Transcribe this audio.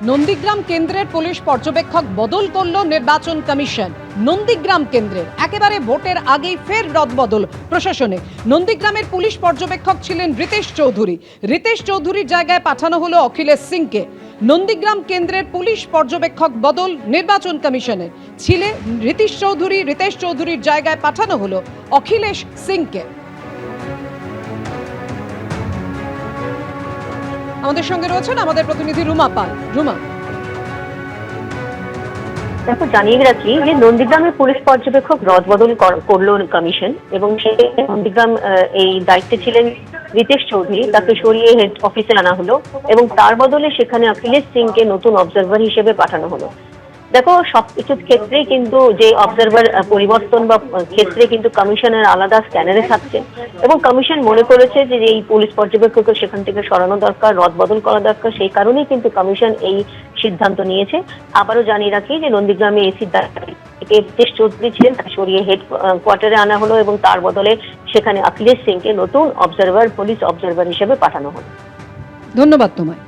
নন্দীগ্রাম কেন্দ্রের পুলিশ পর্যবেক্ষক বদল করল নির্বাচন কমিশন। নন্দীগ্রাম কেন্দ্রের একেবারে ভোটের আগেই ফের রদবদল প্রশাসনে। নন্দীগ্রামের পুলিশ পর্যবেক্ষক ছিলেন রিতেশ চৌধুরী। রিতেশ চৌধুরীর জায়গায় পাঠানো হলো অখিলেশ সিংকে। নন্দীগ্রাম কেন্দ্রের পুলিশ পর্যবেক্ষক বদল নির্বাচন কমিশনে। ছিলেন রিতেশ চৌধুরীর জায়গায় পাঠানো হলো অখিলেশ সিংকে। আমাদের সঙ্গে রয়েছেন আমাদের প্রতিনিধি রুমা পাল। রুমা, দেখো, জানিয়ে রাখি যে নন্দীগ্রামের পুলিশ পর্যবেক্ষক রদবদল করলো কমিশন এবং সেই নন্দীগ্রাম এই দায়িত্বে ছিলেন রিতেশ চৌধুরী, তাকে সরিয়ে হেড অফিসে আনা হলো এবং তার বদলে সেখানে অখিলেশ সিংকে নতুন অবজারভার হিসেবে পাঠানো হলো। দেখো, সবকিছু ক্ষেত্রে কিন্তু যে অবজারভার পরিবর্তন বা ক্ষেত্রে কিন্তু কমিশনের আলাদা স্ক্যানারে থাকছে এবং কমিশন মনে করেছে যে এই পুলিশ পর্যবেক্ষককে সেখান থেকে সরানো দরকার, রদবদল করা দরকার। সেই কারণেই কিন্তু কমিশন এই সিদ্ধান্ত নিয়েছে। আবারও জানিয়ে রাখি যে নন্দীগ্রামে এসি রিতেশ চৌধুরী ছিলেন, তাকে সরিয়ে হেড কোয়ার্টারে আনা হলো এবং তার বদলে সেখানে অখিলেশ সিংকে নতুন পুলিশ অবজারভার হিসেবে পাঠানো হলো। ধন্যবাদ তোমায়।